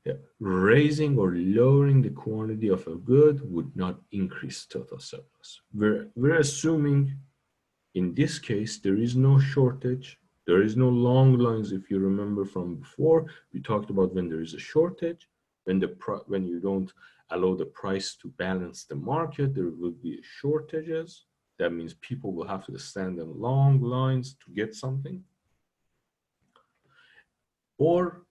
Yeah. Raising or lowering the quantity of a good would not increase total surplus. We're assuming in this case, there is no shortage. There is no long lines. If you remember from before, we talked about when there is a shortage, when you don't allow the price to balance the market, there will be shortages. That means people will have to stand in long lines to get something. Or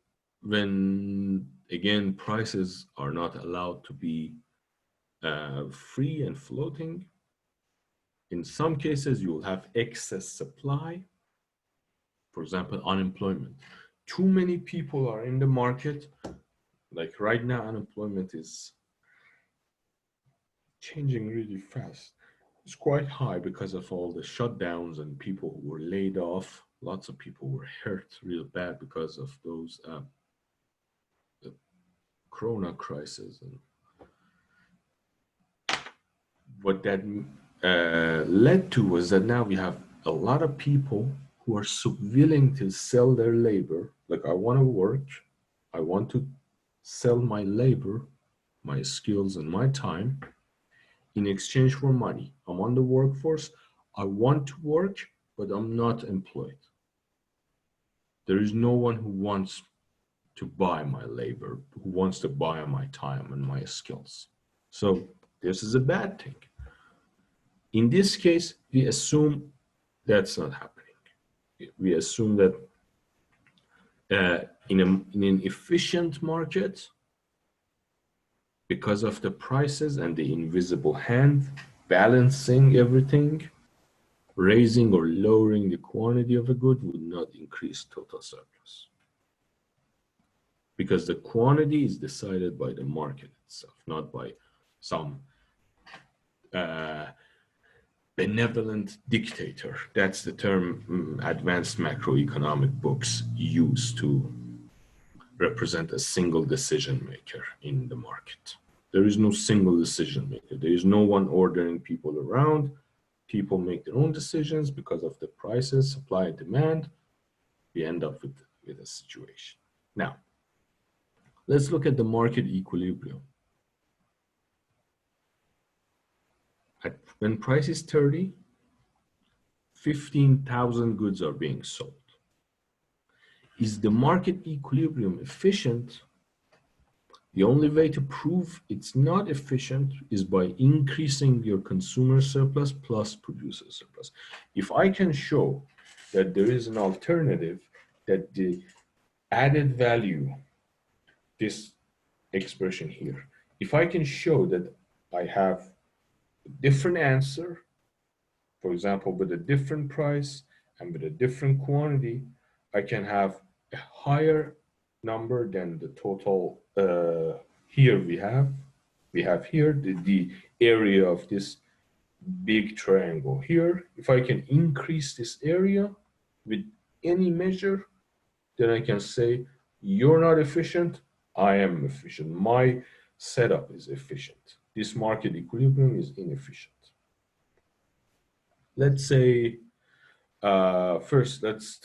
when, again, prices are not allowed to be free and floating. In some cases, you will have excess supply. For example, unemployment. Too many people are in the market. Like right now, unemployment is changing really fast. It's quite high because of all the shutdowns and people who were laid off. Lots of people were hurt real bad because of those the Corona crisis. And what that led to was that now we have a lot of people who are so willing to sell their labor. Like, I want to work, I want to sell my labor, my skills, and my time in exchange for money. I'm on the workforce. I want to work, but I'm not employed. There is no one who wants to buy my labor, who wants to buy my time and my skills. So this is a bad thing. In this case, we assume that's not happening. We assume that in an efficient market, because of the prices and the invisible hand balancing everything, raising or lowering the quantity of a good would not increase total surplus. Because the quantity is decided by the market itself, not by some benevolent dictator. That's the term advanced macroeconomic books use to represent a single decision maker in the market. There is no single decision maker. There is no one ordering people around. People make their own decisions because of the prices, supply and demand. We end up with a situation. Now, let's look at the market equilibrium. When price is 30, 15,000 goods are being sold. Is the market equilibrium efficient? The only way to prove it's not efficient is by increasing your consumer surplus plus producer surplus. If I can show that there is an alternative, that the added value, this expression here, if I can show that I have a different answer, for example, with a different price and with a different quantity, I can have a higher number than the total. Here we have here the area of this big triangle here. If I can increase this area with any measure, then I can say, you're not efficient, I am efficient. My setup is efficient. This market equilibrium is inefficient. Let's say, first, let's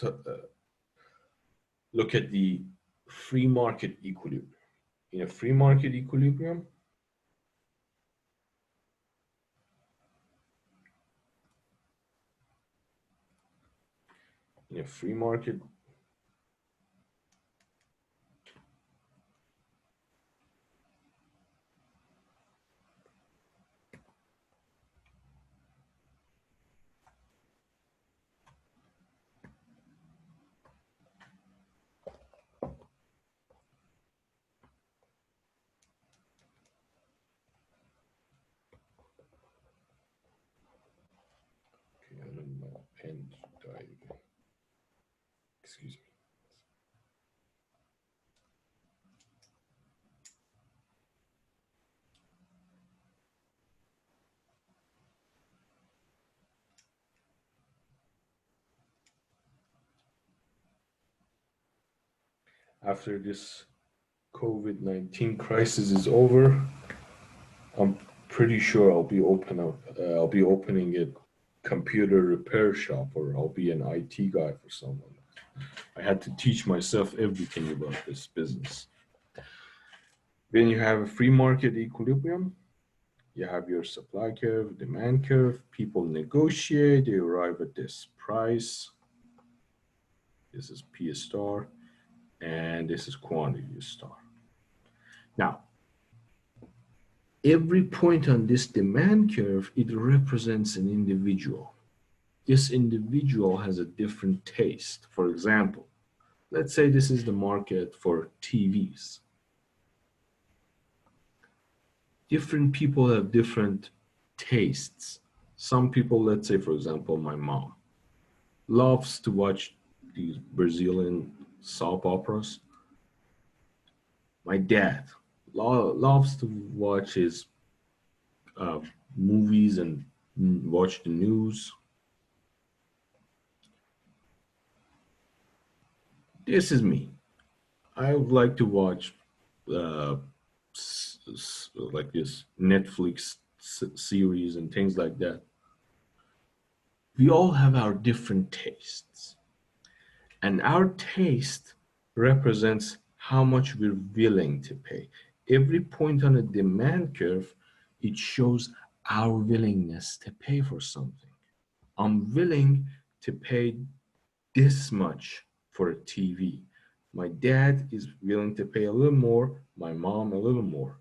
look at the free market equilibrium. In a free market equilibrium, in a free market, okay, I don't know, pen died. Excuse me. After this COVID-19 crisis is over, I'm pretty sure I'll be opening a computer repair shop, or I'll be an IT guy for someone. I had to teach myself everything about this business. When you have a free market equilibrium, you have your supply curve, demand curve, people negotiate, they arrive at this price. This is P star, and this is quantity star. Now, every point on this demand curve, it represents an individual. This individual has a different taste. For example, let's say this is the market for TVs. Different people have different tastes. Some people, let's say, for example, my mom, loves to watch these Brazilian soap operas. My dad loves to watch his uh, movies and watch the news. This is me. I would like to watch uh, like this Netflix series and things like that. We all have our different tastes, and our taste represents how much we're willing to pay. Every point on a demand curve, it shows our willingness to pay for something. I'm willing to pay this much for a TV. My dad is willing to pay a little more, my mom a little more.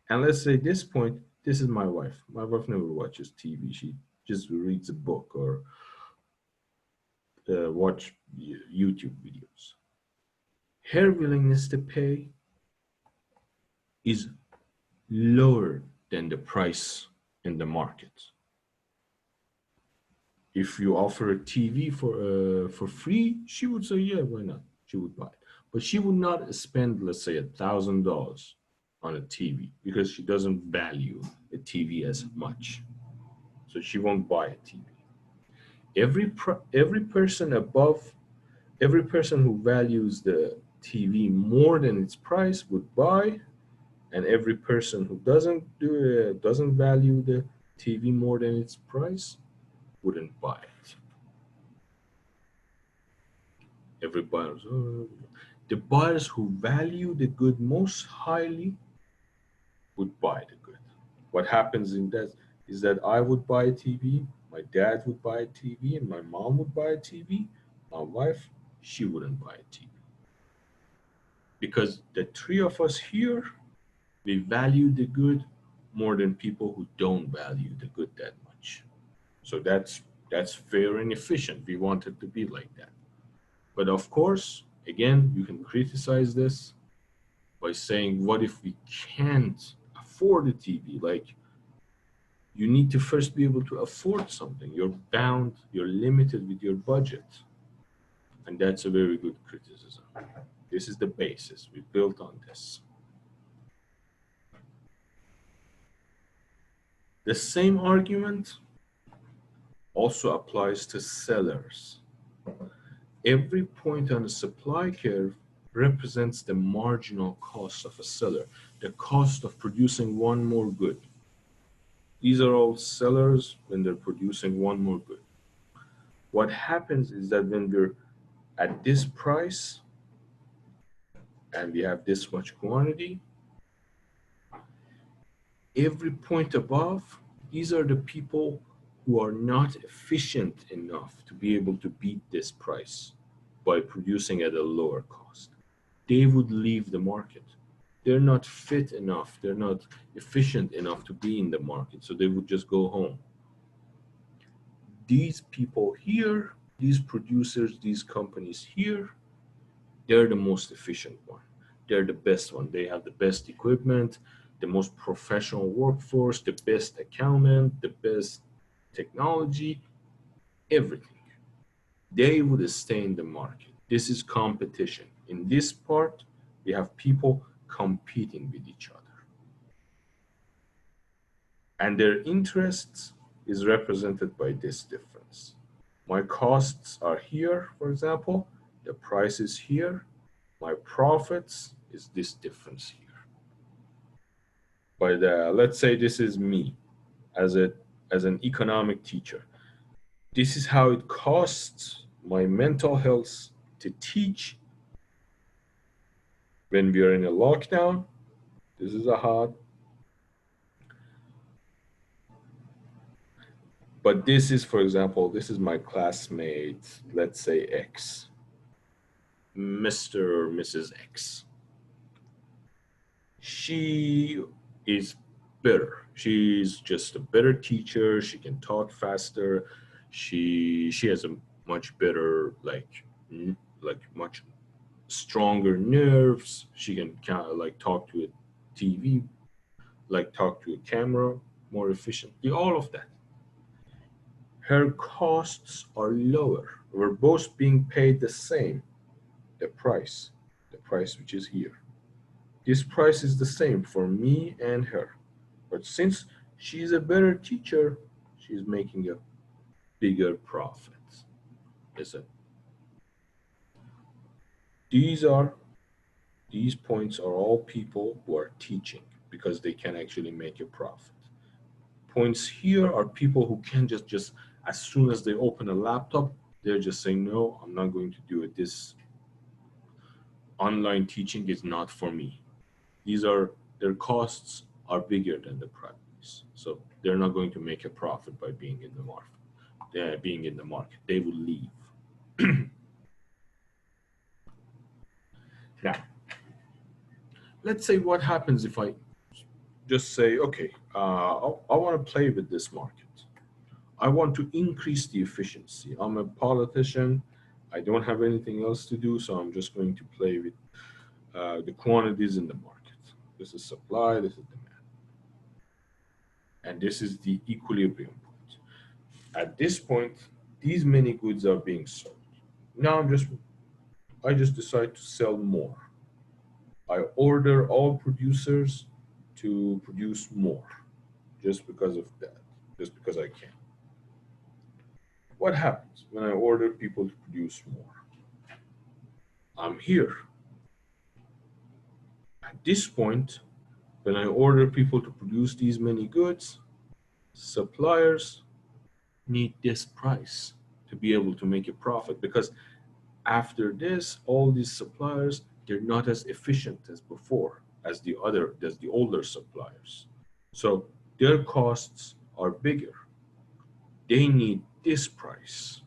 And let's say this point, this is my wife. My wife never watches TV. She just reads a book or watch YouTube videos. Her willingness to pay is lower than the price in the market. If you offer a TV for free, she would say, yeah, why not? She would buy it. But she would not spend, let's say, $1,000 on a TV because she doesn't value a TV as much. So she won't buy a TV. Every person above, every person who values the TV more than its price would buy, and every person who doesn't value the TV more than its price wouldn't buy it. Every buyer, the buyers who value the good most highly would buy the good. What happens in that is that I would buy a TV, my dad would buy a TV, and my mom would buy a TV. My wife, she wouldn't buy a TV. Because the three of us here, we value the good more than people who don't value the good that much. So that's fair and efficient. We want it to be like that. But of course, again, you can criticize this by saying, what if we can't afford a TV? Like, you need to first be able to afford something. You're bound, you're limited with your budget. And that's a very good criticism. This is the basis. We built on this. The same argument also applies to sellers. Every point on the supply curve represents the marginal cost of a seller, the cost of producing one more good. These are all sellers when they're producing one more good. What happens is that when we're at this price and we have this much quantity, every point above, these are the people who are not efficient enough to be able to beat this price by producing at a lower cost. They would leave the market. They're not fit enough, they're not efficient enough to be in the market, so they would just go home. These people here, these producers, these companies here, they're the most efficient one. They're the best one. They have the best equipment, the most professional workforce, the best accountant, the best technology, everything. They would stay in the market. This is competition. In this part, we have people competing with each other. And their interests is represented by this difference. My costs are here, for example, the price is here, my profits is this difference here. But let's say this is me as an economic teacher. This is how it costs my mental health to teach when we are in a lockdown, This is a hot, but this is, for example, this is my classmate, let's say X, Mr. or Mrs. X. She is better. She's just a better teacher. She can talk faster. She has a much better like much stronger nerves. She can kind of like talk to a TV, like talk to a camera more efficiently. All of that. Her costs are lower. We're both being paid the same, the price, the price which is here. This price is the same for me and her. But since she's a better teacher, she's making a bigger profit. Listen, these are these points are all people who are teaching because they can actually make a profit. Points here are people who can just as soon as they open a laptop, they're just saying, no, I'm not going to do it. This online teaching is not for me. These are their costs are bigger than the price. So they're not going to make a profit by being in the market. Being in the market, they will leave. Now, let's say what happens if I just say, okay, I want to play with this market. I want to increase the efficiency. I'm a politician. I don't have anything else to do, so I'm just going to play with the quantities in the market. This is supply, this is demand, and this is the equilibrium point. At this point, these many goods are being sold. Now I just decide to sell more. I order all producers to produce more just because of that, just because I can. What happens when I order people to produce more? I'm here. At this point, when I order people to produce these many goods, suppliers need this price to be able to make a profit because after this, all these suppliers, they're not as efficient as before, as the older suppliers. So their costs are bigger. They need this price.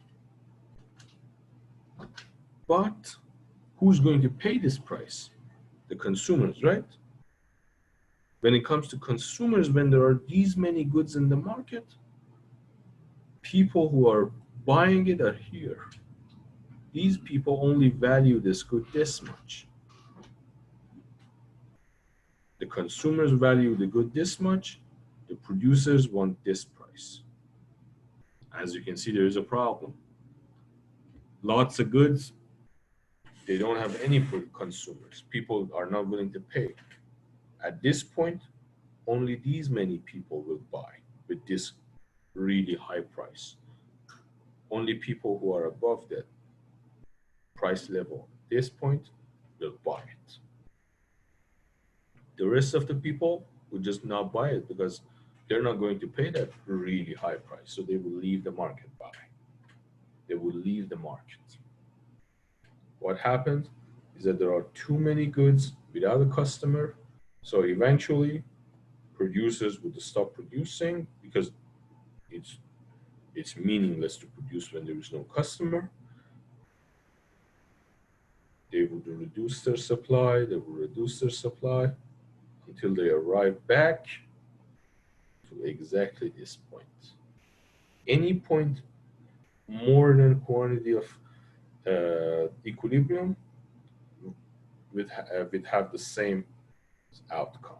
But who's going to pay this price? The consumers, right? When it comes to consumers, when there are these many goods in the market, people who are buying it are here. These people only value this good this much. The consumers value the good this much. The producers want this price. As you can see, there is a problem. Lots of goods, they don't have any consumers. People are not willing to pay. At this point, only these many people will buy with this really high price. Only people who are above that price level at this point will buy it. The rest of the people will just not buy it because they're not going to pay that really high price. So they will leave the market by. They will leave the market. What happens is that there are too many goods without a customer. So eventually producers would stop producing because it's it's meaningless to produce when there is no customer. They would reduce their supply, they will reduce their supply until they arrive back to exactly this point. Any point more than quantity of equilibrium would have the same outcome.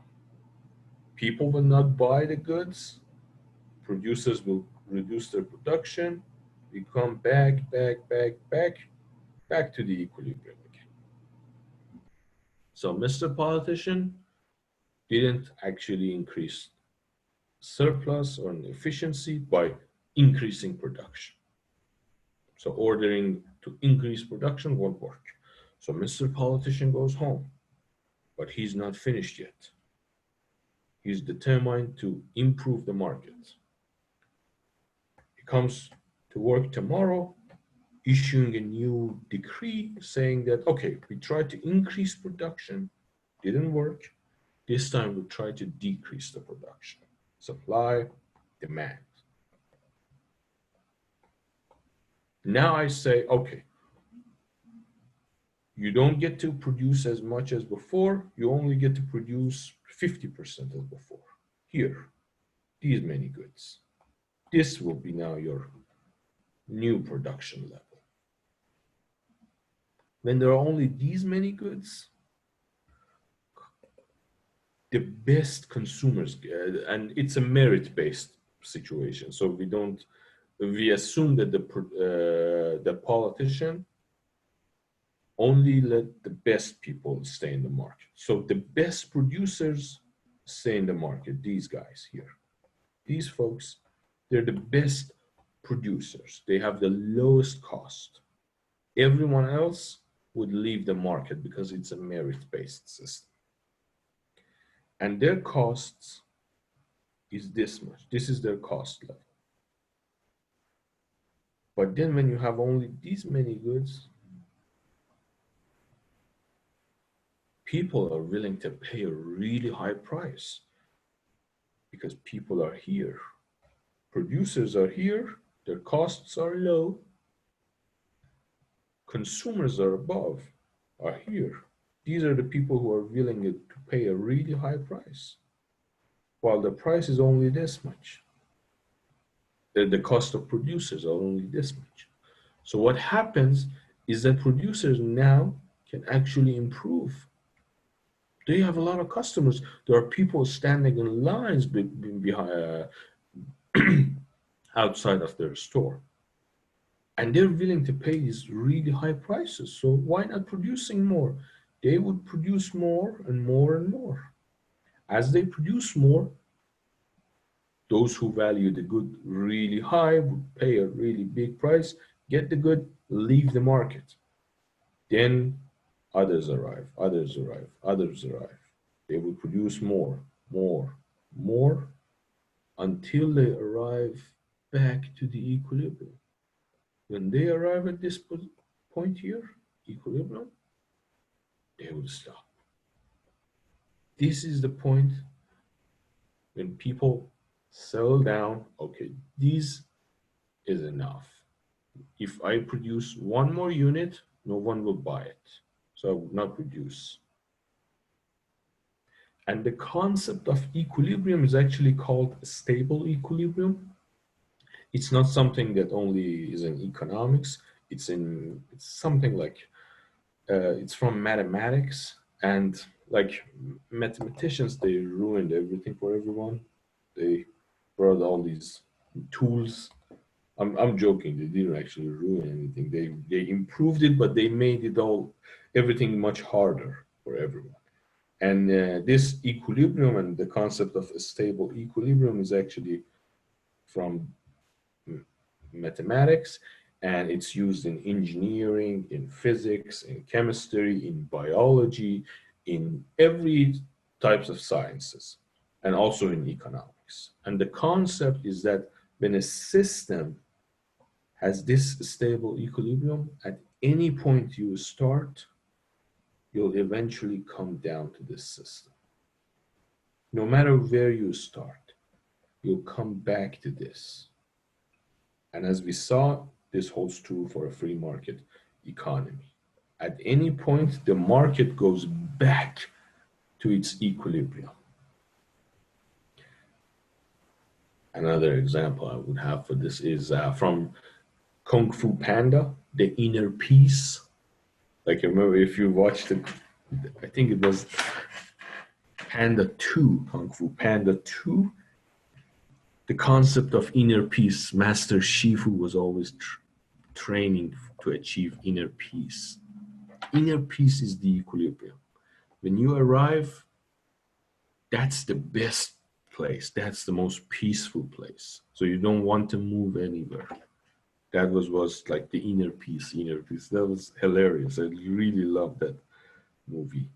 People will not buy the goods, producers will reduce their production, we come back to the equilibrium again. So Mr. Politician didn't actually increase surplus or efficiency by increasing production. So ordering to increase production won't work. So Mr. Politician goes home, but he's not finished yet. He's determined to improve the market. He comes to work tomorrow, issuing a new decree saying that, okay, we tried to increase production, didn't work. This time we try to decrease the production. Supply, demand. Now I say, okay, you don't get to produce as much as before. You only get to produce 50% as before. Here, these many goods. This will be now your new production level. When there are only these many goods, the best consumers, and it's a merit-based situation. So we assume that the politician only let the best people stay in the market. So the best producers stay in the market, these guys here. These folks, they're the best producers. They have the lowest cost. Everyone else would leave the market because it's a merit-based system. And their costs is this much. This is their cost level. But then when you have only these many goods, people are willing to pay a really high price because people are here. Producers are here, their costs are low. Consumers are above, are here. These are the people who are willing to pay a really high price, while the price is only this much. The cost of producers are only this much. So what happens is that producers now can actually improve. They have a lot of customers. There are people standing in lines behind, outside of their store. And they're willing to pay these really high prices. So why not producing more? They would produce more and more and more. As they produce more, those who value the good really high would pay a really big price, get the good, leave the market. Then others arrive, others arrive, others arrive. They will produce more, more, more, until they arrive back to the equilibrium. When they arrive at this point here, equilibrium, they will stop. This is the point when people settle down. Okay, this is enough. If I produce one more unit, no one will buy it. So I would not produce. And the concept of equilibrium is actually called a stable equilibrium. It's not something that only is in economics. It's something like, it's from mathematics, and like mathematicians, they ruined everything for everyone. They brought all these tools. I'm joking. They didn't actually ruin anything. They improved it, but they made it everything much harder for everyone. And this equilibrium and the concept of a stable equilibrium is actually from mathematics, and it's used in engineering, in physics, in chemistry, in biology, in every types of sciences, and also in economics. And the concept is that when a system has this stable equilibrium, at any point you start, you'll eventually come down to this system. No matter where you start, you'll come back to this. And as we saw, this holds true for a free market economy. At any point, the market goes back to its equilibrium. Another example I would have for this is from Kung Fu Panda, The Inner Peace. Like, remember, if you watched it, I think it was Panda 2, Kung Fu Panda 2, the concept of inner peace, Master Shifu was always training to achieve inner peace. Inner peace is the equilibrium. When you arrive, that's the best place. That's the most peaceful place. So you don't want to move anywhere. That was like the inner peace, inner peace. That was hilarious. I really loved that movie.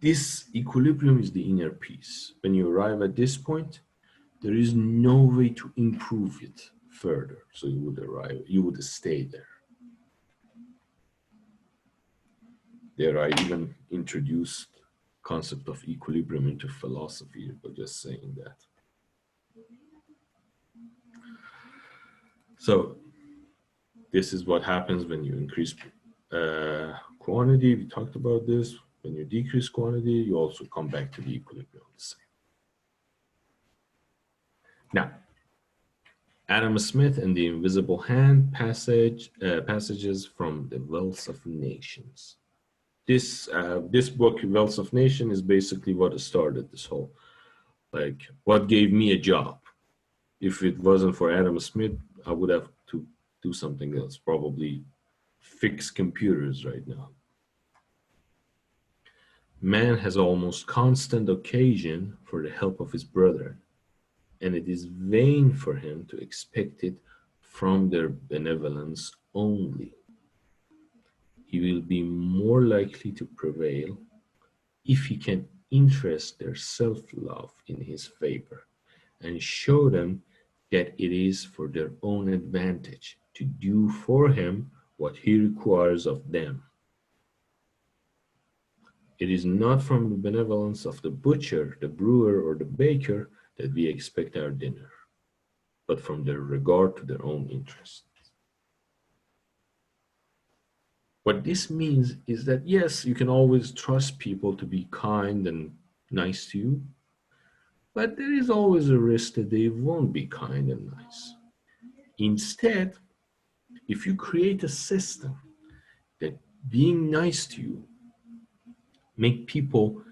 This equilibrium is the inner peace. When you arrive at this point, there is no way to improve it further. So you would stay there. There I even introduced concept of equilibrium into philosophy by just saying that. So this is what happens when you increase quantity. We talked about this. When you decrease quantity, you also come back to the equilibrium. Now, Adam Smith and the Invisible Hand passages from the Wealth of Nations. This book, Wealth of Nations, is basically what started this whole, like, what gave me a job. If it wasn't for Adam Smith, I would have to do something else, probably fix computers right now. Man has almost constant occasion for the help of his brethren, and it is vain for him to expect it from their benevolence only. He will be more likely to prevail if he can interest their self-love in his favor and show them that it is for their own advantage to do for him what he requires of them. It is not from the benevolence of the butcher, the brewer, or the baker that we expect our dinner, but from their regard to their own interests. What this means is that, yes, you can always trust people to be kind and nice to you, but there is always a risk that they won't be kind and nice. Instead, if you create a system that being nice to you make people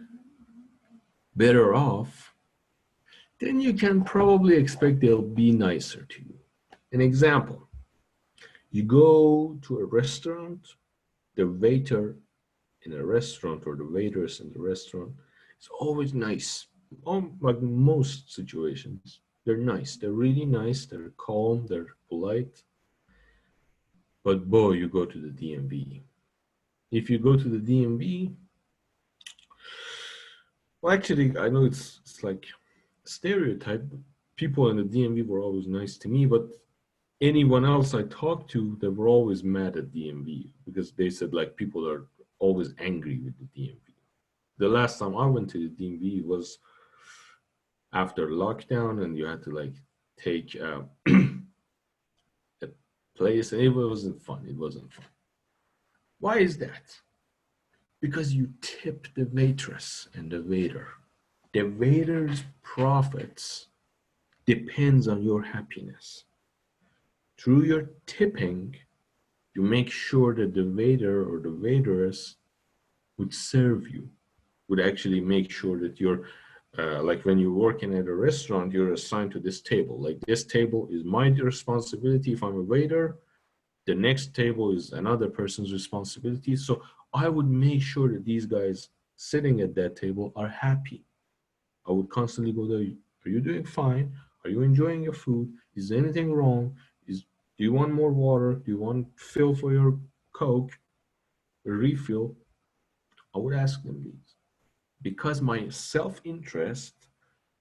better off, then you can probably expect they'll be nicer to you. An example, you go to a restaurant, the waiter in a restaurant or the waiters in the restaurant is always nice. Like most situations, they're nice. They're really nice. They're calm. They're polite. But boy, you go to the DMV. If you go to the DMV, well, actually, I know it's like a stereotype. People in the DMV were always nice to me, but anyone else I talked to, they were always mad at DMV because they said like people are always angry with the DMV. The last time I went to the DMV was after lockdown, and you had to like take a place, and it wasn't fun. It wasn't fun. Why is that? Because you tip the waitress and the waiter. The waiter's profits depends on your happiness. Through your tipping, you make sure that the waiter or the waitress would serve you, would actually make sure that you're, like when you're working at a restaurant, you're assigned to this table. Like this table is my responsibility if I'm a waiter. The next table is another person's responsibility. So I would make sure that these guys sitting at that table are happy. I would constantly go there. Are you doing fine? Are you enjoying your food? Is there anything wrong? Do you want more water? Do you want fill for your Coke? A refill? I would ask them these because my self-interest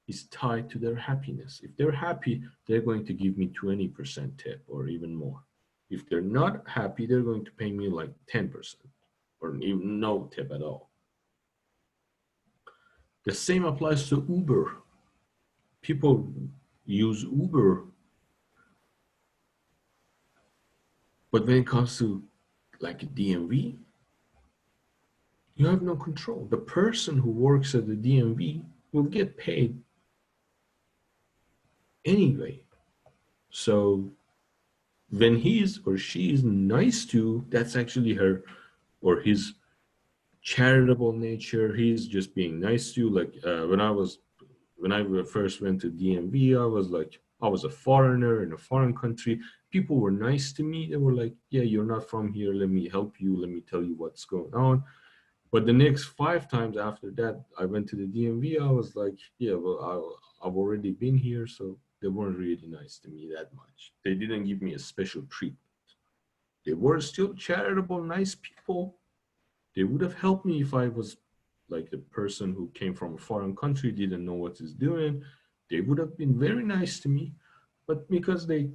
is tied to their happiness. If they're happy, they're going to give me 20% tip or even more. If they're not happy, they're going to pay me like 10% or even no tip at all. The same applies to Uber. People use Uber, but when it comes to like a DMV, you have no control. The person who works at the DMV will get paid anyway. So when he or she is nice to, that's actually her or his charitable nature. He's just being nice to you. Like when I first went to DMV, I was a foreigner in a foreign country. People were nice to me. They were like, yeah, you're not from here. Let me help you. Let me tell you what's going on. But the next 5 times after that, I went to the DMV. I was like, yeah, well, I've already been here. So they weren't really nice to me that much. They didn't give me a special treatment. They were still charitable, nice people. They would have helped me if I was like the person who came from a foreign country, didn't know what he's doing. They would have been very nice to me. But because they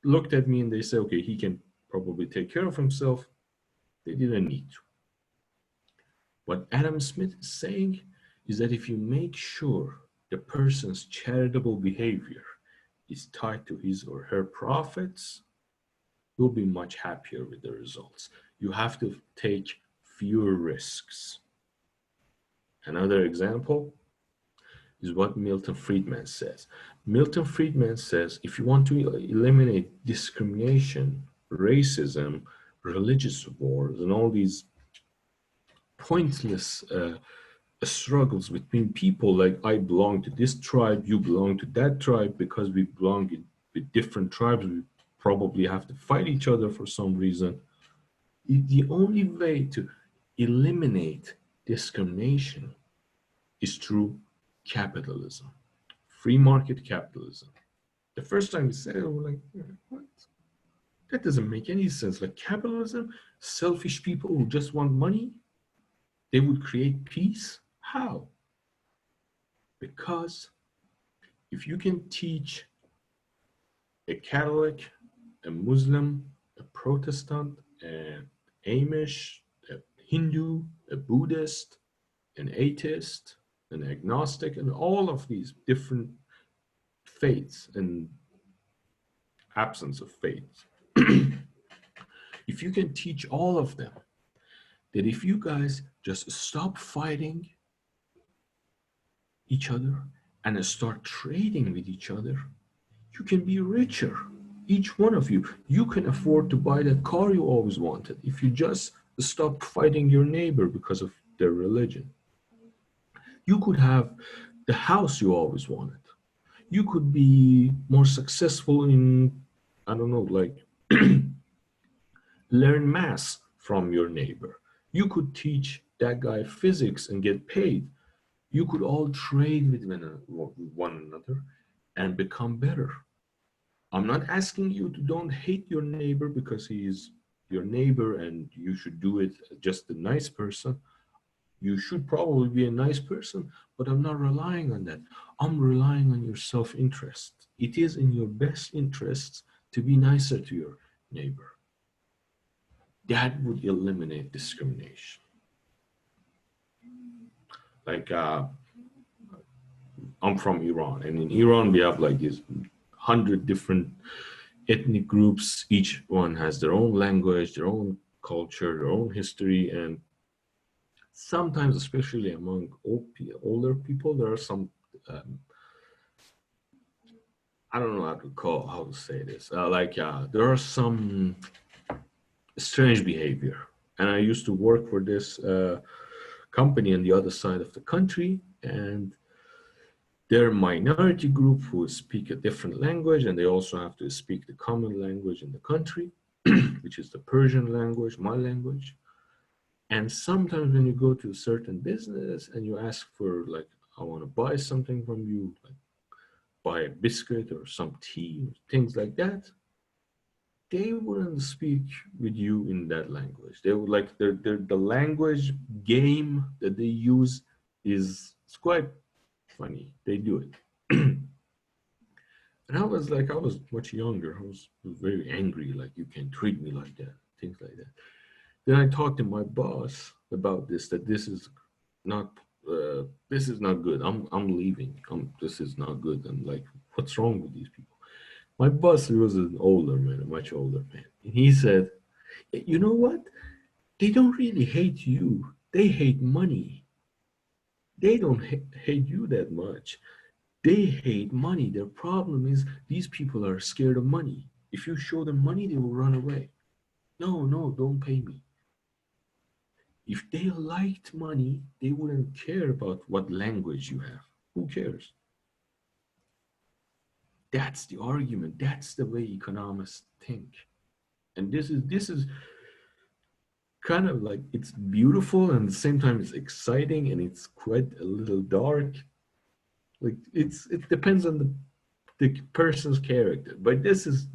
looked at me and they said, okay, he can probably take care of himself, they didn't need to. What Adam Smith is saying is that if you make sure the person's charitable behavior is tied to his or her profits, you'll be much happier with the results. You have to take fewer risks. Another example is what Milton Friedman says. Milton Friedman says if you want to eliminate discrimination, racism, religious wars, and all these pointless struggles between people, like I belong to this tribe, you belong to that tribe, because we belong with different tribes, we probably have to fight each other for some reason. The only way to eliminate discrimination is through capitalism, free market capitalism. The first time we said it, we're like, what? That doesn't make any sense. Like capitalism, selfish people who just want money, they would create peace? How? Because if you can teach a Catholic, a Muslim, a Protestant, an Amish, a Hindu, a Buddhist, an atheist, an agnostic, and all of these different faiths and absence of faith. If you can teach all of them that if you guys just stop fighting each other and start trading with each other, you can be richer. Each one of you, you can afford to buy that car you always wanted if you just stop fighting your neighbor because of their religion. You could have the house you always wanted. You could be more successful in, I don't know, like learn math from your neighbor. You could teach that guy physics and get paid. You could all trade with one another and become better. I'm not asking you to don't hate your neighbor because he is your neighbor and you should do it just a nice person. You should probably be a nice person, but I'm not relying on that. I'm relying on your self-interest. It is in your best interests to be nicer to your neighbor. That would eliminate discrimination. Like, I'm from Iran, and in Iran, we have like these 100 different ethnic groups. Each one has their own language, their own culture, their own history, and sometimes, especially among older people, there are some, I don't know how to say this. There are some strange behavior. And I used to work for this company on the other side of the country, and they're a minority group who speak a different language, and they also have to speak the common language in the country, which is the Persian language, my language. And sometimes when you go to a certain business and you ask for, like, I want to buy something from you, like buy a biscuit or some tea, or things like that, they wouldn't speak with you in that language. They would like the language game that they use is it's quite funny. They do it. And I was much younger. I was very angry, like you can't treat me like that, things like that. Then I talked to my boss about this, that not this is not good. I'm leaving. This is not good. I'm like, what's wrong with these people? My boss, he was an older man, a much older man. And he said, you know what? They don't really hate you. They hate money. They don't hate you that much. They hate money. Their problem is these people are scared of money. If you show them money, they will run away. No, no, don't pay me. If they liked money, they wouldn't care about what language you have. Who cares? That's the argument. That's the way economists think. And this is kind of like, it's beautiful and at the same time it's exciting and it's quite a little dark. Like it depends on the person's character, but this is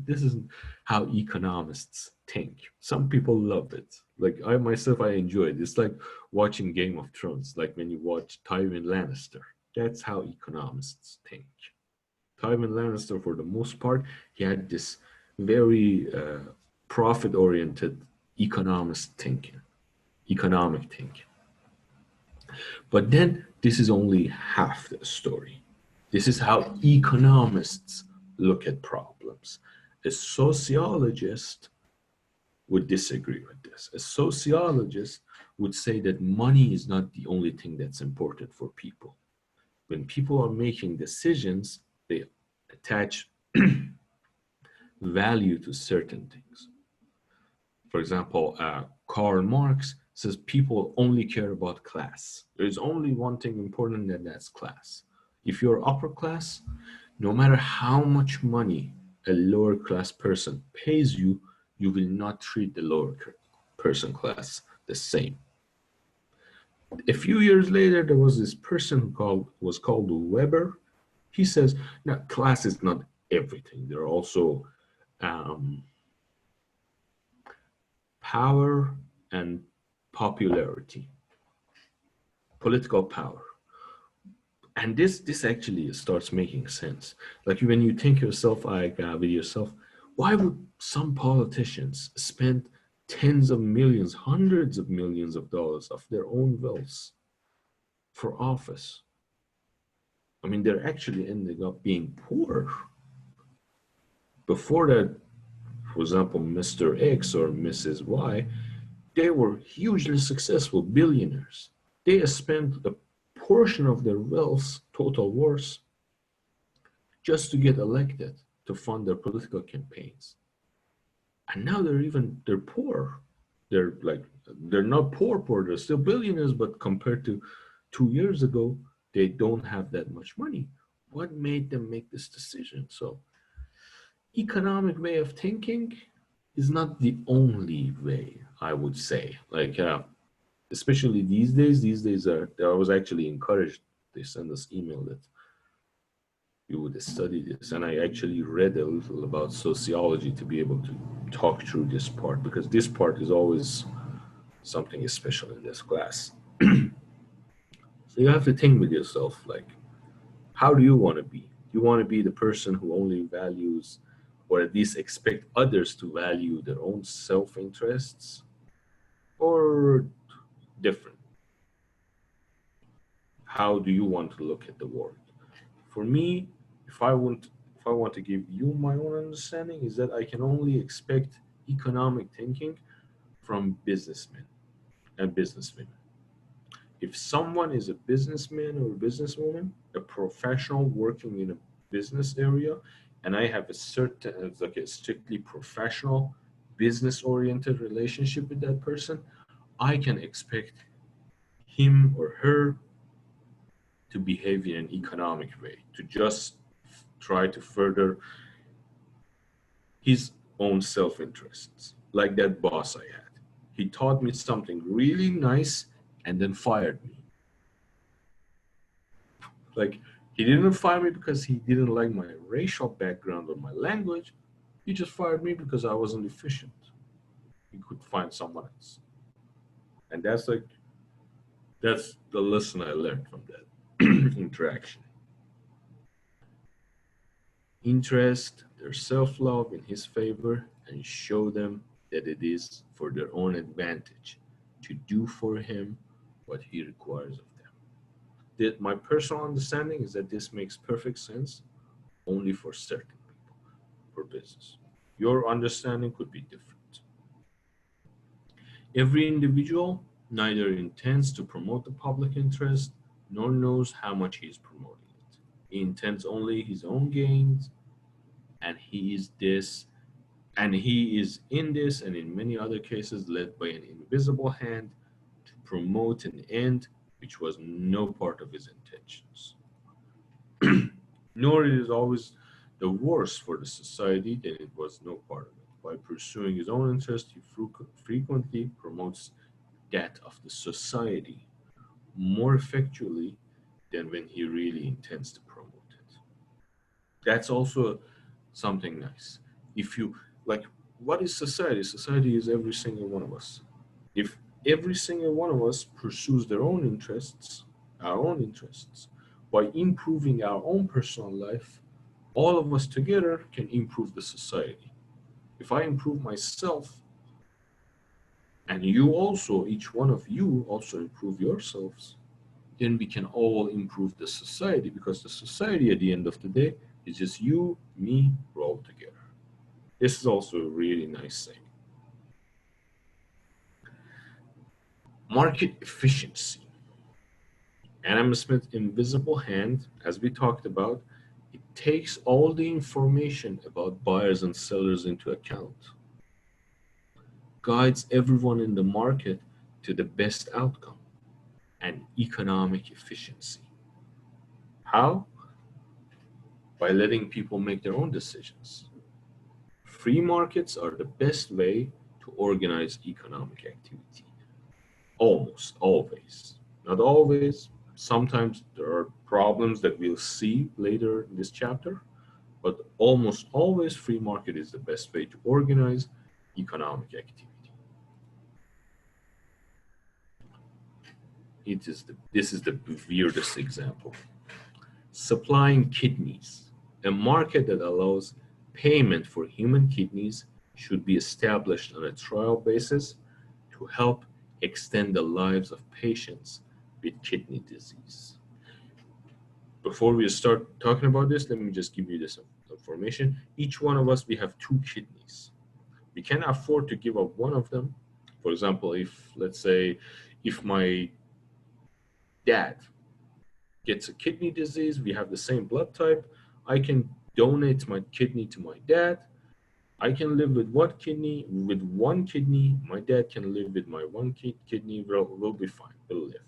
how economists think. Some people love it. Like I myself, I enjoy it. It's like watching Game of Thrones, like when you watch Tywin Lannister. That's how economists think. Tywin Lannister, for the most part, he had this very profit-oriented economic thinking. But then this is only half the story. This is how economists look at problems. A sociologist would disagree with this. A sociologist would say that money is not the only thing that's important for people. When people are making decisions, they attach value to certain things. For example, Karl Marx says people only care about class. There's only one thing important, and that's class. If you're upper class, no matter how much money a lower class person pays you, you will not treat the lower person class the same. A few years later, there was this person who was called Weber. He says, now class is not everything. There are also um, power and popularity, political power. And this actually starts making sense. Like when you think yourself, like with yourself, why would some politicians spend tens of millions, hundreds of millions of dollars of their own wealth for office? I mean, they're actually ending up being poor. Before that, for example, Mr. X or Mrs. Y, they were hugely successful billionaires. They spent a portion of their wealth, total worth, just to get elected to fund their political campaigns. And now they're poor. They're not poor, they're still billionaires, but compared to 2 years ago, they don't have that much money. What made them make this decision? So economic way of thinking is not the only way, I would say. Especially these days, I was actually encouraged. They send us email that you would study this, and I actually read a little about sociology to be able to talk through this part, because this part is always something special in this class. So you have to think with yourself, like, how do you want to be? Do you want to be the person who only values, or at least expect others to value their own self-interests, or different? How do you want to look at the world? For me, if I want to give you my own understanding, is that I can only expect economic thinking from businessmen and businesswomen. If someone is a businessman or a businesswoman, a professional working in a business area, and I have a certain, it's like a strictly professional, business oriented relationship with that person, I can expect him or her to behave in an economic way, to just try to further his own self interests, like that boss I had. He taught me something really nice and then fired me. Like, he didn't fire me because he didn't like my racial background or my language. He just fired me because I wasn't efficient. He could find someone else. And that's the lesson I learned from that interaction. Interest their self love in his favor and show them that it is for their own advantage to do for him what he requires of them. My personal understanding is that this makes perfect sense only for certain people, for business. Your understanding could be different. Every individual neither intends to promote the public interest nor knows how much he is promoting it. He intends only his own gains, and he is in this and in many other cases led by an invisible hand to promote an end which was no part of his intentions. Nor it is always the worse for the society than it was no part of it. By pursuing his own interest, he frequently promotes that of the society more effectually than when he really intends to promote it. That's also something nice. If you like, what is society? Society is every single one of us. If every single one of us pursues their own interests, our own interests, by improving our own personal life, all of us together can improve the society. If I improve myself, and you also, each one of you also improve yourselves, then we can all improve the society, because the society at the end of the day is just you, me, we're all together. This is also a really nice saying. Market efficiency. Adam Smith's invisible hand, as we talked about, it takes all the information about buyers and sellers into account, guides everyone in the market to the best outcome and economic efficiency. How? By letting people make their own decisions. Free markets are the best way to organize economic activity. Almost always. Not always. Sometimes there are problems that we'll see later in this chapter, but almost always free market is the best way to organize economic activity. This is the weirdest example. Supplying kidneys. A market that allows payment for human kidneys should be established on a trial basis to help extend the lives of patients with kidney disease. Before we start talking about this, let me just give you this information. Each one of us, we have 2 kidneys. We can afford to give up one of them. For example, if, let's say, if my dad gets a kidney disease, we have the same blood type, I can donate my kidney to my dad. I can live with one kidney. With one kidney, my dad can live with my one kidney. We'll be fine. We'll live.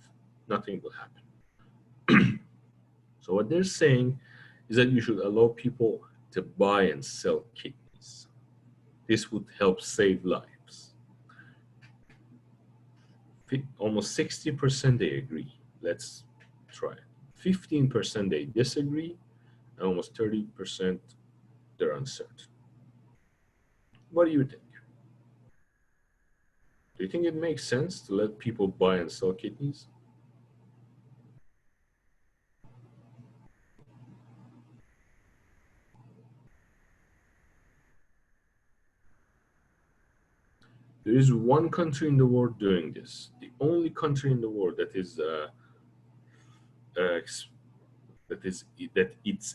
Nothing will happen. So what they're saying is that you should allow people to buy and sell kidneys. This would help save lives. Almost 60% they agree. Let's try it. 15% they disagree, and almost 30% they're uncertain. What do you think? Do you think it makes sense to let people buy and sell kidneys? There is one country in the world doing this. The only country in the world that it's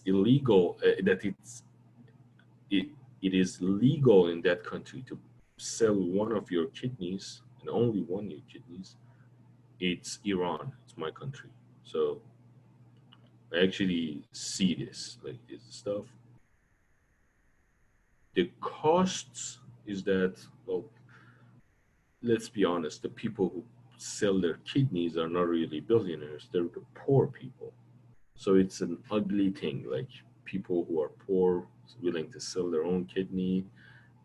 illegal. It is legal in that country to sell one of your kidneys, and only one of your kidneys. It's Iran. It's my country. So I actually see this, like this stuff. The costs is that, well, let's be honest, the people who sell their kidneys are not really billionaires. They're the poor people. So it's an ugly thing, like people who are poor willing to sell their own kidney.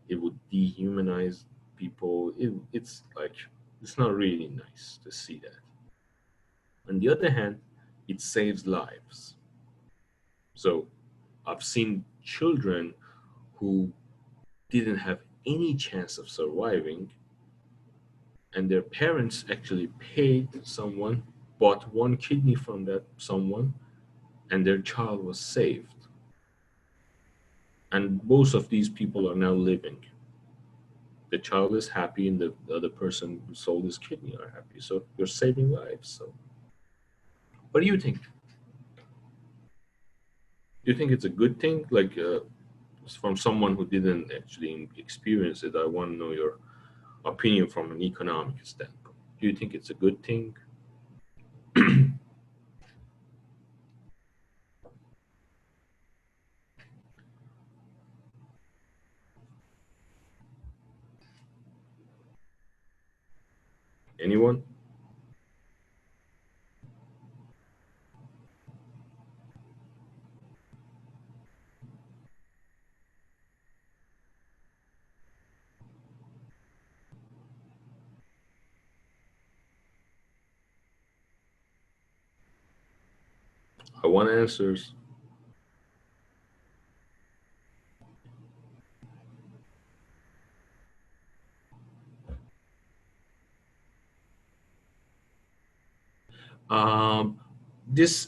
It would dehumanize people. It's like, it's not really nice to see that. On the other hand, it saves lives. So I've seen children who didn't have any chance of surviving, and their parents actually paid someone, bought one kidney from that someone, and their child was saved. And both of these people are now living. The child is happy, and the other person who sold his kidney are happy. So you're saving lives. So what do you think? Do you think it's a good thing? Like, from someone who didn't actually experience it, I want to know your opinion from an economic standpoint. Do you think it's a good thing? Anyone? I want answers. This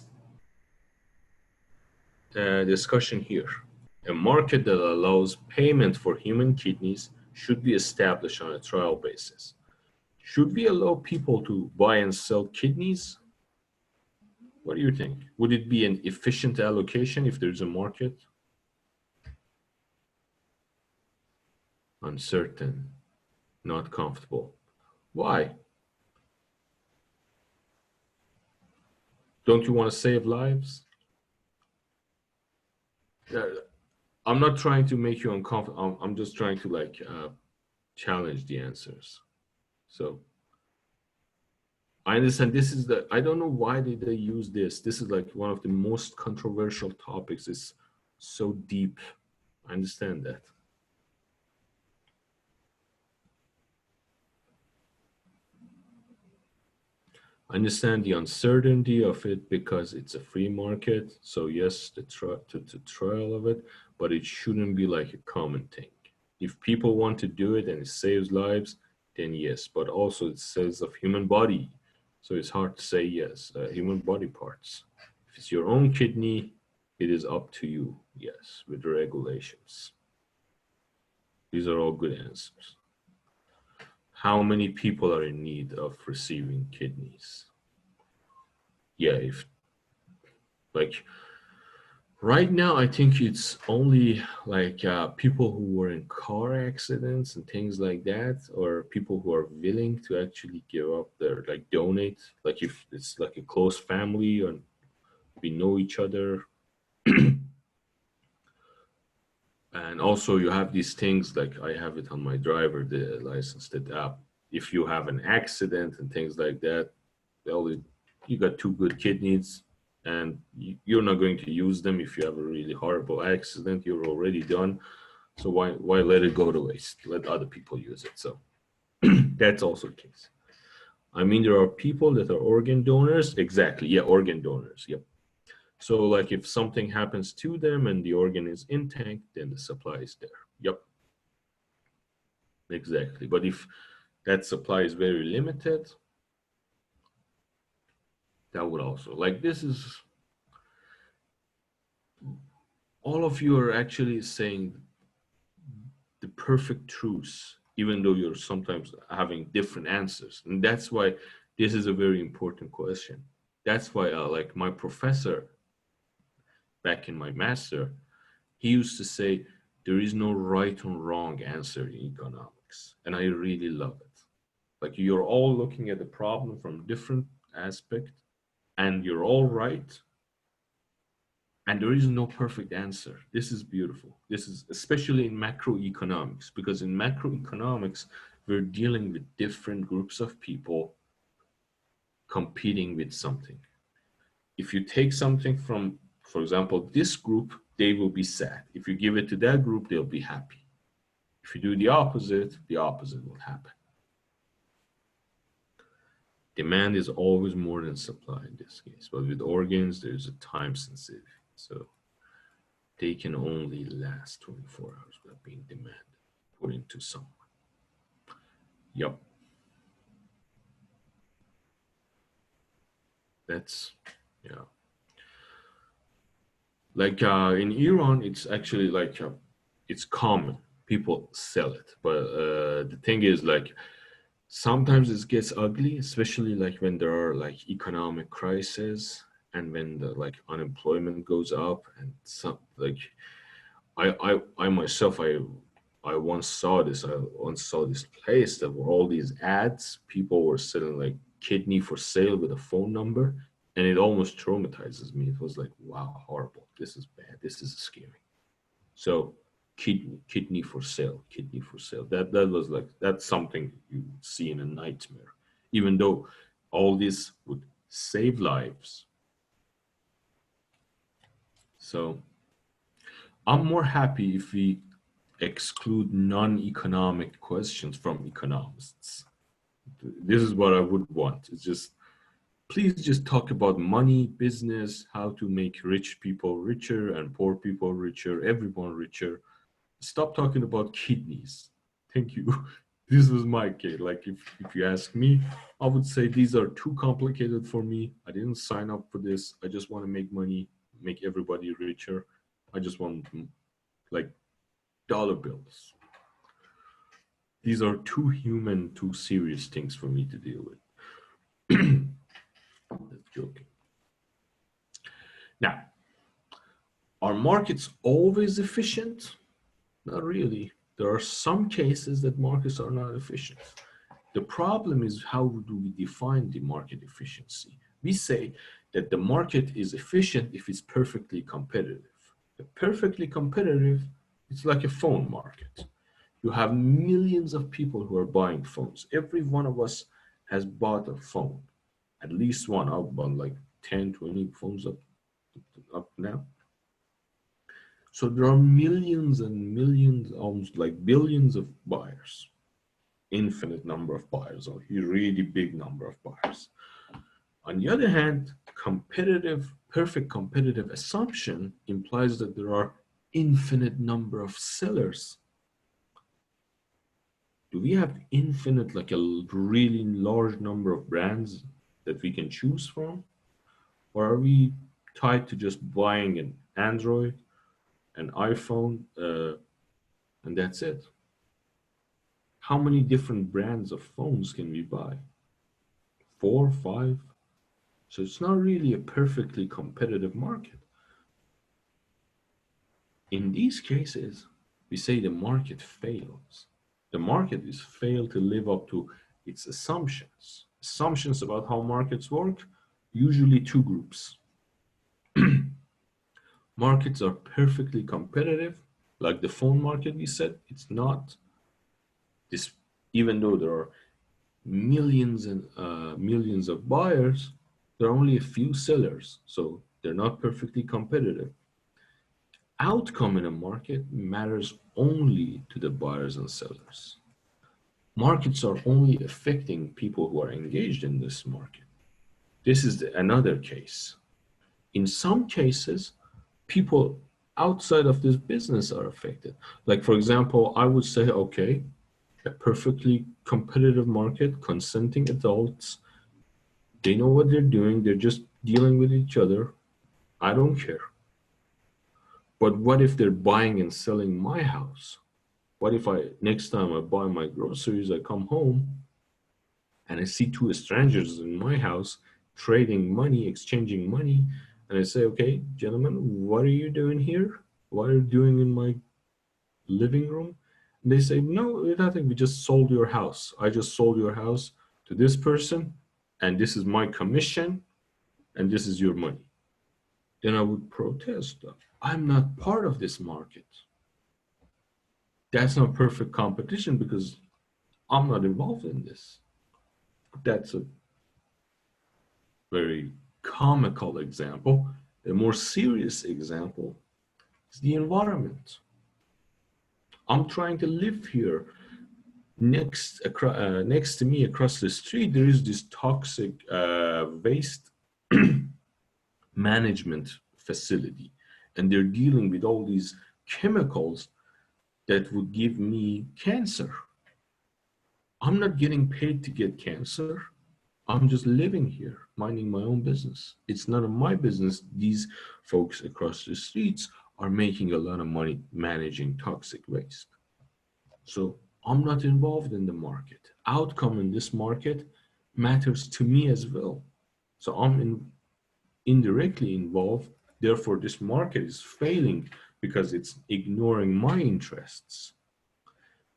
discussion here, a market that allows payment for human kidneys should be established on a trial basis. Should we allow people to buy and sell kidneys? What do you think? Would it be an efficient allocation if there's a market? Uncertain, not comfortable. Why? Don't you want to save lives? I'm not trying to make you uncomfortable. I'm just trying to like challenge the answers. So I understand this is the, I don't know why did they use this. This is like one of the most controversial topics. It's so deep. I understand that. I understand the uncertainty of it because it's a free market. So yes, the trial of it, but it shouldn't be like a common thing. If people want to do it and it saves lives, then yes, but also it saves of human body. So it's hard to say yes, human body parts. If it's your own kidney, it is up to you, yes, with the regulations. These are all good answers. How many people are in need of receiving kidneys? Yeah, if like right now, I think it's only like people who were in car accidents and things like that, or people who are willing to actually give up their, like donate, like if it's like a close family and we know each other. And also you have these things like I have it on my driver, the license that if you have an accident and things like that, well, you got two good kidneys and you're not going to use them if you have a really horrible accident. You're already done. So why let it go to waste? Let other people use it. So that's also the case. I mean, there are people that are organ donors. Exactly. Yeah, organ donors. Yep. So like if something happens to them and the organ is intact, then the supply is there. Yep. Exactly. But if that supply is very limited, that would also, like this is, all of you are actually saying the perfect truth, even though you're sometimes having different answers. And that's why this is a very important question. That's why like my professor back in my master, he used to say, there is no right or wrong answer in economics. And I really love it. Like you're all looking at the problem from different aspect and you're all right. And there is no perfect answer. This is beautiful. This is especially in macroeconomics, because in macroeconomics, we're dealing with different groups of people competing with something. If you take something from, for example, this group, they will be sad. If you give it to that group, they'll be happy. If you do the opposite will happen. Demand is always more than supply in this case, but with organs, there's a time sensitivity. So they can only last 24 hours without being demanded, put into someone. Yep. That's, yeah. Like in Iran, it's actually like, it's common. People sell it. But the thing is like, sometimes it gets ugly, especially like when there are like economic crises and when the like unemployment goes up and some like I myself I once saw this. I once saw this place that were all these ads. People were selling like kidney for sale with a phone number, and it almost traumatizes me. It was like, wow, horrible. This is bad. This is scary. So kidney for sale, kidney for sale. That was like that's something you would see in a nightmare. Even though all this would save lives. So I'm more happy if we exclude non-economic questions from economists. This is what I would want. It's just, please just talk about money, business, how to make rich people richer and poor people richer, everyone richer. Stop talking about kidneys. Thank you. This was my case. Like if you ask me, I would say these are too complicated for me. I didn't sign up for this. I just want to make money, make everybody richer. I just want like dollar bills. These are too human, too serious things for me to deal with. That's joking. Now, are markets always efficient? Not really. There are some cases that markets are not efficient. The problem is, how do we define the market efficiency? We say that the market is efficient if it's perfectly competitive. The perfectly competitive, it's like a phone market. You have millions of people who are buying phones. Every one of us has bought a phone. At least one. I've bought like 10, 20 phones up now. So there are millions and millions, almost like billions of buyers, infinite number of buyers, or a really big number of buyers. On the other hand, perfect competitive assumption implies that there are infinite number of sellers. Do we have infinite, like a really large number of brands that we can choose from? Or are we tied to just buying an Android, an iPhone, and that's it? How many different brands of phones can we buy? 4, 5? So it's not really a perfectly competitive market. In these cases, we say the market fails. The market is failed to live up to its assumptions. Assumptions about how markets work, usually two groups. Markets are perfectly competitive, like the phone market we said. It's not. This, even though there are millions and millions of buyers, there are only a few sellers, so they're not perfectly competitive. Outcome in a market matters only to the buyers and sellers. Markets are only affecting people who are engaged in this market. This is another case. In some cases, people outside of this business are affected. Like, for example, I would say, okay, a perfectly competitive market, consenting adults, they know what they're doing, they're just dealing with each other. I don't care. But what if they're buying and selling my house? What if next time I buy my groceries, I come home and I see two strangers in my house trading money, exchanging money, and I say, okay, gentlemen, what are you doing here? What are you doing in my living room? And they say, no, nothing. We just sold your house. I just sold your house to this person, and this is my commission, and this is your money. Then I would protest. I'm not part of this market. That's not perfect competition because I'm not involved in this. That's a very comical example. A more serious example is the environment. I'm trying to live here. Next to me across the street, there is this toxic waste management facility, and they're dealing with all these chemicals that would give me cancer. I'm not getting paid to get cancer. I'm just living here, minding my own business. It's none of my business. These folks across the streets are making a lot of money managing toxic waste. So I'm not involved in the market. Outcome in this market matters to me as well. So I'm indirectly involved. Therefore, this market is failing because it's ignoring my interests.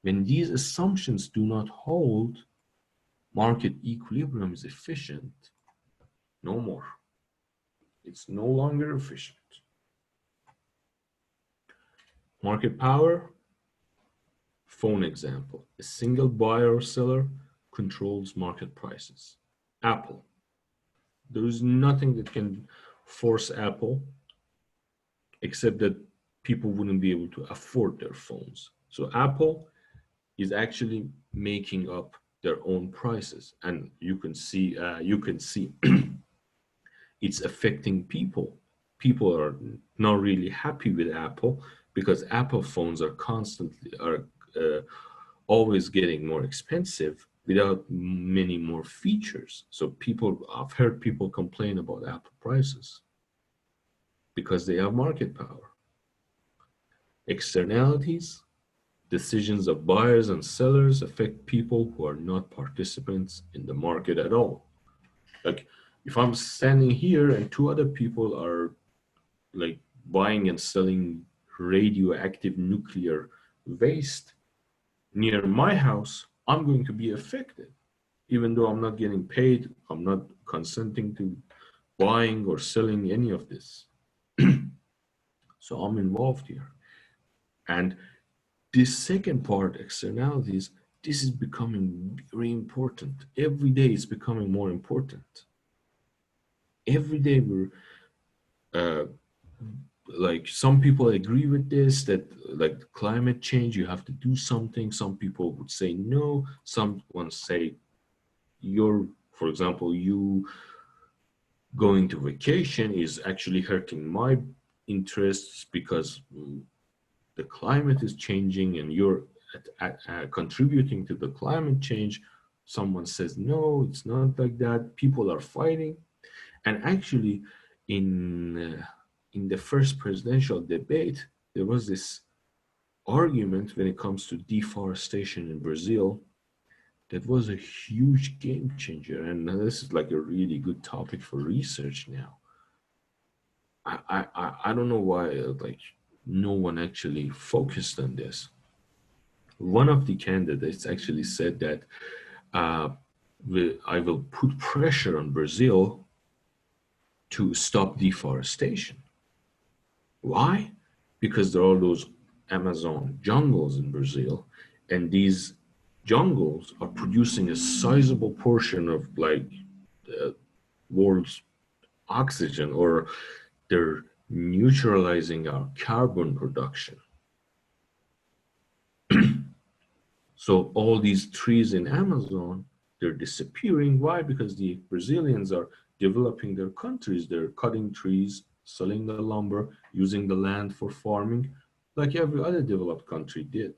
When these assumptions do not hold, market equilibrium is efficient. No more. It's no longer efficient. Market power, phone example. A single buyer or seller controls market prices. Apple. There is nothing that can force Apple except that people wouldn't be able to afford their phones. So Apple is actually making up their own prices, and you can see it's affecting people. People are not really happy with Apple because Apple phones are always getting more expensive without many more features. So I've heard people complain about Apple prices because they have market power. Externalities, decisions of buyers and sellers affect people who are not participants in the market at all. Like if I'm standing here and two other people are like buying and selling radioactive nuclear waste near my house, I'm going to be affected. Even though I'm not getting paid, I'm not consenting to buying or selling any of this. So I'm involved here. And this second part, externalities, this is becoming very important. Every day it's becoming more important. Every day we're uh, like some people agree with this that like climate change you have to do something. Some people would say no. Someone say you're, for example, you going to vacation is actually hurting my interests because the climate is changing and you're contributing to the climate change. Someone says no, it's not like that. People are fighting. And actually in the first presidential debate there was this argument when it comes to deforestation in Brazil that was a huge game changer. And this is like a really good topic for research now. I don't know why like no one actually focused on this. One of the candidates actually said that uh, I will put pressure on Brazil to stop deforestation. Why? Because there are those Amazon jungles in Brazil, and these jungles are producing a sizable portion of like the world's oxygen, or they're neutralizing our carbon production. So all these trees in Amazon, they're disappearing. Why? Because the Brazilians are developing their countries. They're cutting trees, selling the lumber, using the land for farming, like every other developed country did.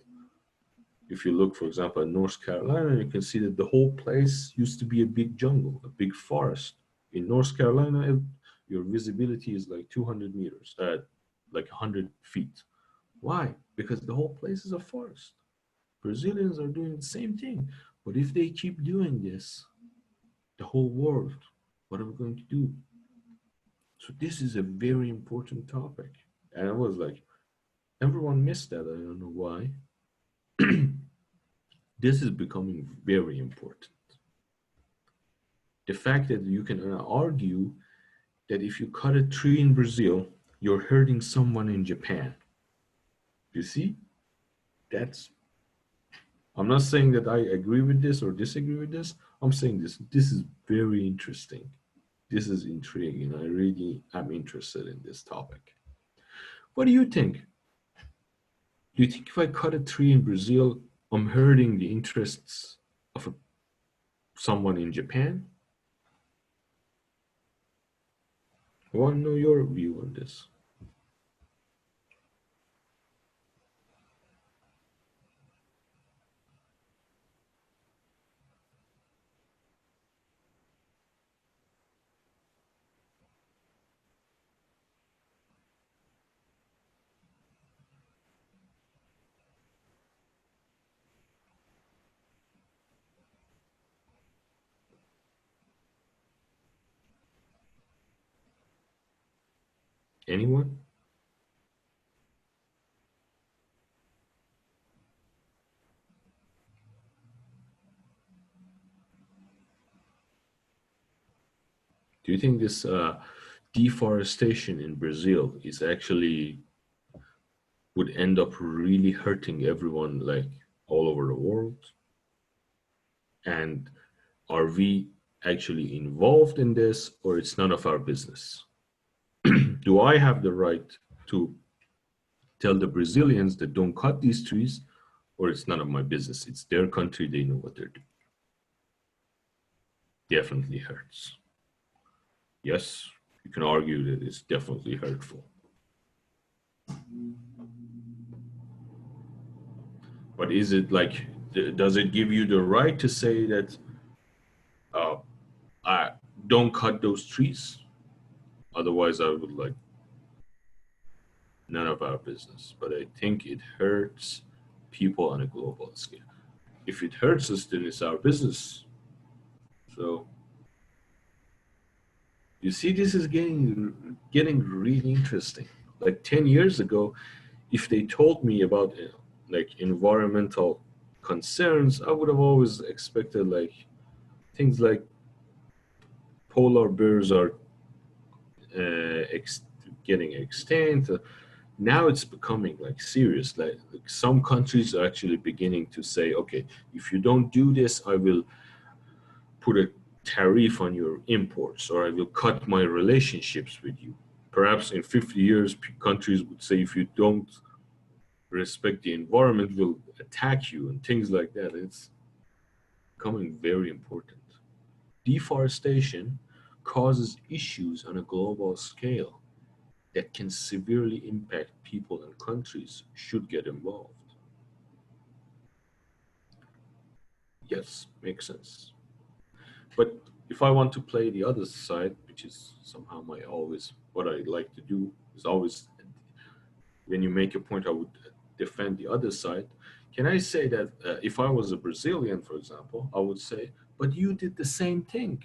If you look, for example, at North Carolina, you can see that the whole place used to be a big jungle, a big forest. In North Carolina, your visibility is like 200 meters, like 100 feet. Why? Because the whole place is a forest. Brazilians are doing the same thing. But if they keep doing this, the whole world, what are we going to do? So this is a very important topic. And I was like, everyone missed that. I don't know why. This is becoming very important. The fact that you can argue that if you cut a tree in Brazil, you're hurting someone in Japan. You see? That's, I'm not saying that I agree with this or disagree with this. I'm saying this is very interesting. This is intriguing. I really am interested in this topic. What do you think? Do you think if I cut a tree in Brazil, I'm hurting the interests of someone in Japan? I want to know your view on this. Anyone? Do you think this deforestation in Brazil is actually would end up really hurting everyone like all over the world? And are we actually involved in this or it's none of our business? Do I have the right to tell the Brazilians that don't cut these trees or it's none of my business? It's their country, they know what they're doing. Definitely hurts. Yes, you can argue that it's definitely hurtful. But is it like, does it give you the right to say that uh, I don't cut those trees? Otherwise, I would like none of our business. But I think it hurts people on a global scale. If it hurts us, then it's our business. So You see, this is getting really interesting. Like 10 years ago, if they told me about like environmental concerns, I would have always expected like things like polar bears are ex getting extinct. Now it's becoming like serious. Like some countries are actually beginning to say, okay, if you don't do this, I will put a tariff on your imports, or I will cut my relationships with you. Perhaps in 50 years, countries would say, if you don't respect the environment, we'll attack you, and things like that. It's becoming very important. Deforestation causes issues on a global scale that can severely impact people and countries should get involved. Yes, makes sense. But if I want to play the other side, which is somehow my always what I like to do, is always when you make a point, I would defend the other side. Can I say that if I was a Brazilian, for example, I would say, but you did the same thing.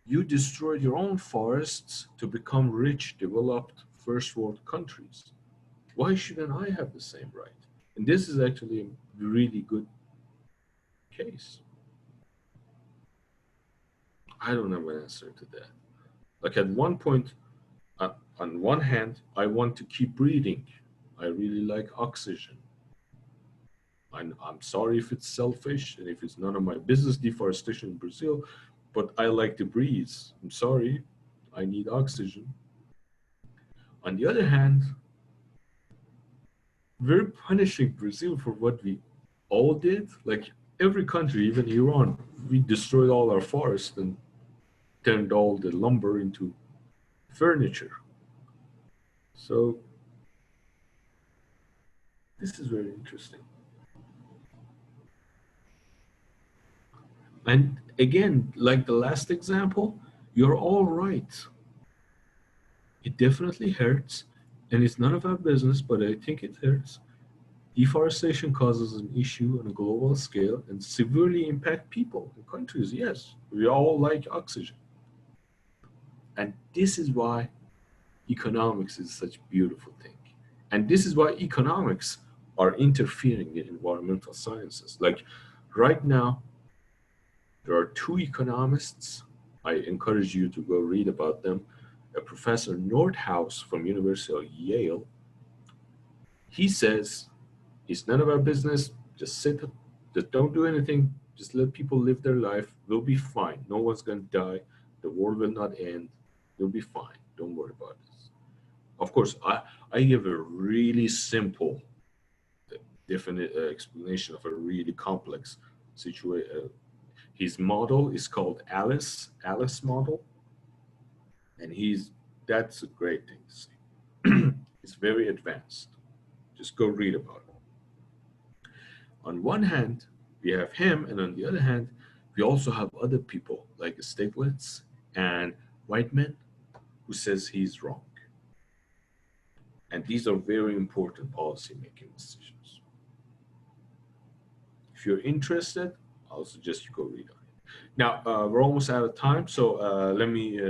You destroyed your own forests to become rich, developed, first world countries. Why shouldn't I have the same right? And this is actually a really good case. I don't have an answer to that. Like at one point, on one hand, I want to keep breathing. I really like oxygen. I'm sorry if it's selfish and if it's none of my business, deforestation in Brazil, but I like to breathe. I'm sorry, I need oxygen. On the other hand, we're punishing Brazil for what we all did. Like every country, even Iran, we destroyed all our forests and turned all the lumber into furniture. So this is very interesting. And again, like the last example, you're all right. It definitely hurts, and it's none of our business, but I think it hurts. Deforestation causes an issue on a global scale and severely impact people and countries. Yes, we all like oxygen. And this is why economics is such a beautiful thing. And this is why economics are interfering in environmental sciences. Like right now, there are two economists. I encourage you to go read about them. A Professor Nordhaus from University of Yale. He says it's none of our business. Just sit, just don't do anything. Just let people live their life. We'll be fine. No one's gonna die. The world will not end. We'll be fine. Don't worry about this. Of course, I give a really simple, definite explanation of a really complex situation. His model is called Alice model, and that's a great thing to see. It's very advanced. Just go read about it. On one hand, we have him, and on the other hand, we also have other people like Stiglitz and Whiteman who says he's wrong. And these are very important policy making decisions. If you're interested, I'll suggest you go read on it. Now, we're almost out of time, so let me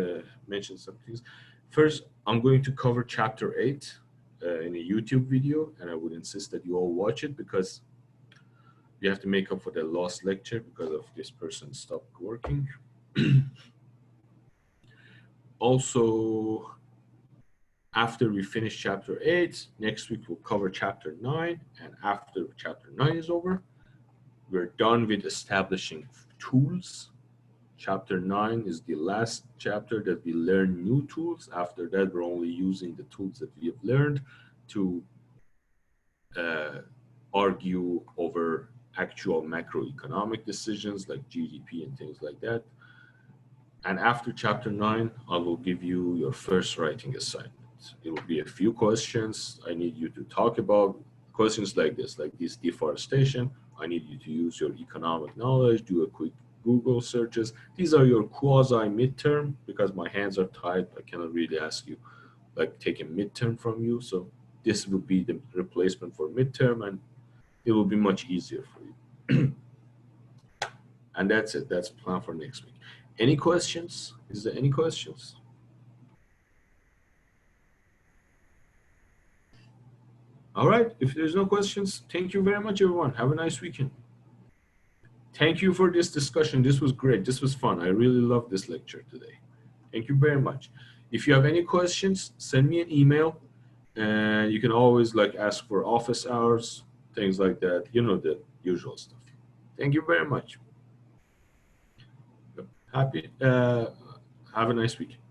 mention some things. First, I'm going to cover chapter 8 in a YouTube video, and I would insist that you all watch it because you have to make up for the lost lecture because of this person stopped working. Also, after we finish chapter 8, next week we'll cover chapter 9, and after chapter 9 is over, we're done with establishing tools. Chapter 9 is the last chapter that we learn new tools. After that, we're only using the tools that we have learned to argue over actual macroeconomic decisions like GDP and things like that. And after chapter 9, I will give you your first writing assignment. It will be a few questions. I need you to talk about questions like this deforestation. I need you to use your economic knowledge, do a quick Google searches. These are your quasi midterm because my hands are tied. I cannot really ask you, like take a midterm from you. So this will be the replacement for midterm and it will be much easier for you. And that's it. That's the plan for next week. Any questions? Is there any questions? All right, if there's no questions, thank you very much, everyone. Have a nice weekend. Thank you for this discussion. This was great. This was fun. I really loved this lecture today. Thank you very much. If you have any questions, send me an email, and you can always like ask for office hours, things like that. You know, the usual stuff. Thank you very much. Happy. Have a nice weekend.